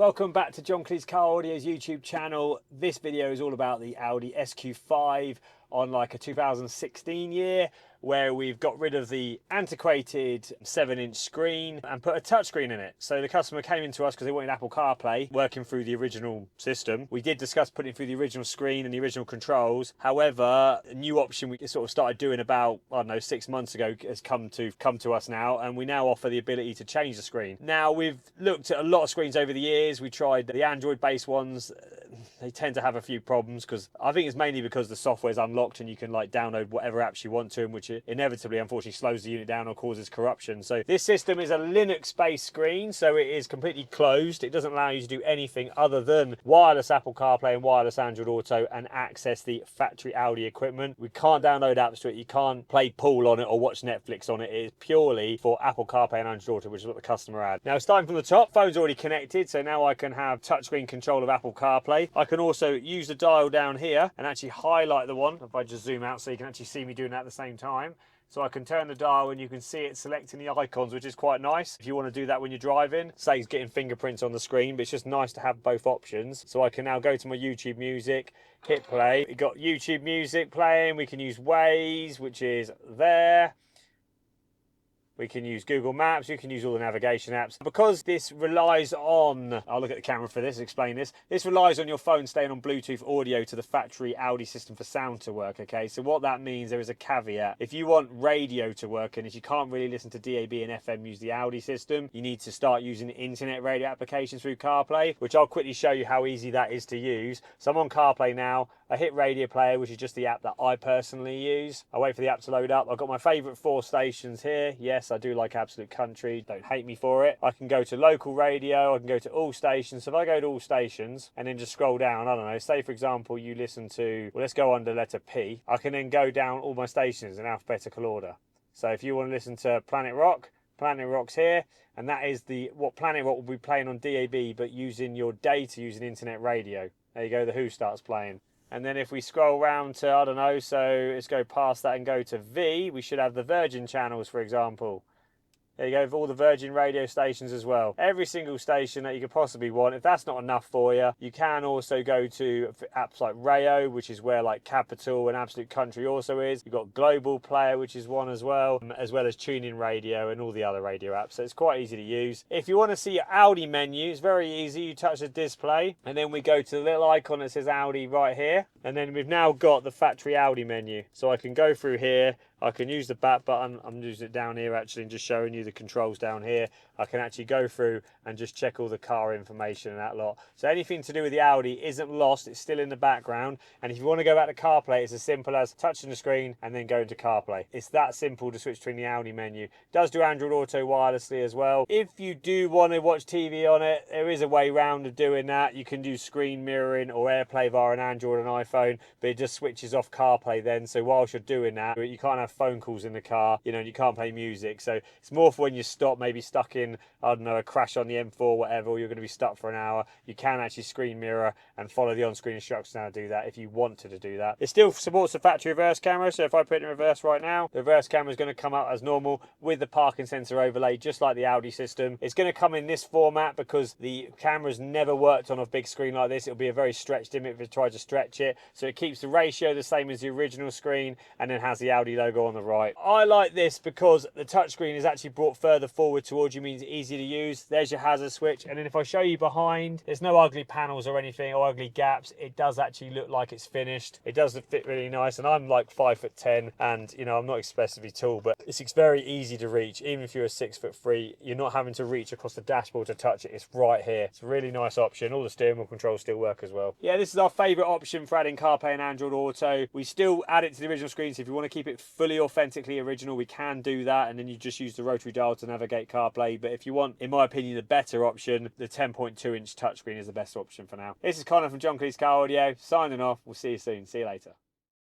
Welcome back to John Cleese Car Audio's YouTube channel. This video is all about the Audi SQ5 on like a 2016 year, where we've got rid of the antiquated 7-inch screen and put a touchscreen in it. So the customer came into us because they wanted Apple CarPlay working through the original system. We did discuss putting through the original screen and the original controls. However, a new option we sort of started doing about, I don't know, 6 months ago has come to us now, and we now offer the ability to change the screen. Now, we've looked at a lot of screens over the years. We tried the Android-based ones. They tend to have a few problems because I think it's mainly because the software's unlocked and you can like download whatever apps you want to them, which inevitably, unfortunately, slows the unit down or causes corruption. So this system is a Linux-based screen, so it is completely closed. It doesn't allow you to do anything other than wireless Apple CarPlay and wireless Android Auto and access the factory Audi equipment. We can't download apps to it. You can't play pool on it or watch Netflix on it. It is purely for Apple CarPlay and Android Auto, which is what the customer had. Now, starting from the top, phone's already connected, so now I can have touchscreen control of Apple CarPlay. I can also use the dial down here and actually highlight the one. If I just zoom out so you can actually see me doing that at the same time. So I can turn the dial and you can see it selecting the icons, which is quite nice if you want to do that when you're driving. Saves getting fingerprints on the screen, but it's just nice to have both options. So I can now go to my YouTube Music, hit play. We've got YouTube Music playing. We can use Waze, which is there. We can use Google Maps, you can use all the navigation apps. Because this relies on, I'll look at the camera for this, explain this. This relies on your phone staying on Bluetooth audio to the factory Audi system for sound to work, okay? So what that means, there is a caveat. If you want radio to work, and if you can't really listen to DAB and FM use the Audi system, you need to start using internet radio applications through CarPlay, which I'll quickly show you how easy that is to use. So I'm on CarPlay now. I hit Radio Player, which is just the app that I personally use. I wait for the app to load up. I've got my favourite 4 stations here. Yes, I do like Absolute Country. Don't hate me for it. I can go to local radio. I can go to all stations. So if I go to all stations and then just scroll down, I don't know, say for example you listen to, well, let's go under letter P. I can then go down all my stations in alphabetical order. So if you want to listen to Planet Rock, Planet Rock's here, and that is what Planet Rock will be playing on DAB, but using your data, using internet radio. There you go, The Who starts playing. And then if we scroll round to, I don't know, so let's go past that and go to V, we should have the Virgin channels, for example. There you go, for all the Virgin radio stations as well. Every single station that you could possibly want. If that's not enough for you, you can also go to apps like Rayo, which is where like Capital and Absolute Country also is. You've got Global Player, which is one as well as TuneIn Radio and all the other radio apps. So it's quite easy to use. If you want to see your Audi menu, it's very easy. You touch the display and then we go to the little icon that says Audi right here. And then we've now got the factory Audi menu. So I can go through here. I can use the back button. I'm using it down here actually and just showing you the controls down here. I can actually go through and just check all the car information and that lot. So anything to do with the Audi isn't lost. It's still in the background. And if you want to go back to CarPlay, it's as simple as touching the screen and then going to CarPlay. It's that simple to switch between the Audi menu. It does do Android Auto wirelessly as well. If you do want to watch TV on it, there is a way round of doing that. You can do screen mirroring or AirPlay via an Android and iPhone, but it just switches off CarPlay then. So whilst you're doing that, you can't have phone calls in the car, you know, and you can't play music. So it's more for when you stop, maybe stuck in, I don't know, a crash on the M4, whatever, or you're going to be stuck for an hour. You can actually screen mirror and follow the on-screen instructions now to do that if you wanted to do that. It still supports the factory reverse camera, so if I put it in reverse right now, the reverse camera is going to come out as normal with the parking sensor overlay, just like the Audi system. It's going to come in this format because the camera's never worked on a big screen like this. It'll be a very stretched image if you try to stretch it. So it keeps the ratio the same as the original screen and then has the Audi logo on the right. I like this because the touchscreen is actually brought further forward towards you, means it's easy to use. There's your hazard switch, and then if I show you behind, there's no ugly panels or anything or ugly gaps. It does actually look like it's finished. It does fit really nice, and I'm like 5'10", and you know I'm not excessively tall, but it's very easy to reach. Even if you're a 6'3", you're not having to reach across the dashboard to touch it. It's right here. It's a really nice option. All the steering wheel controls still work as well. Yeah, this is our favorite option for adding CarPlay and Android Auto. We still add it to the original screen, so if you want to keep it fully authentically original, we can do that, and then you just use the rotary dial to navigate CarPlay. But if you want, in my opinion, the better option, the 10.2-inch touchscreen is the best option for now. This is Connor from John Cleese Car Audio, signing off. We'll see you soon. See you later.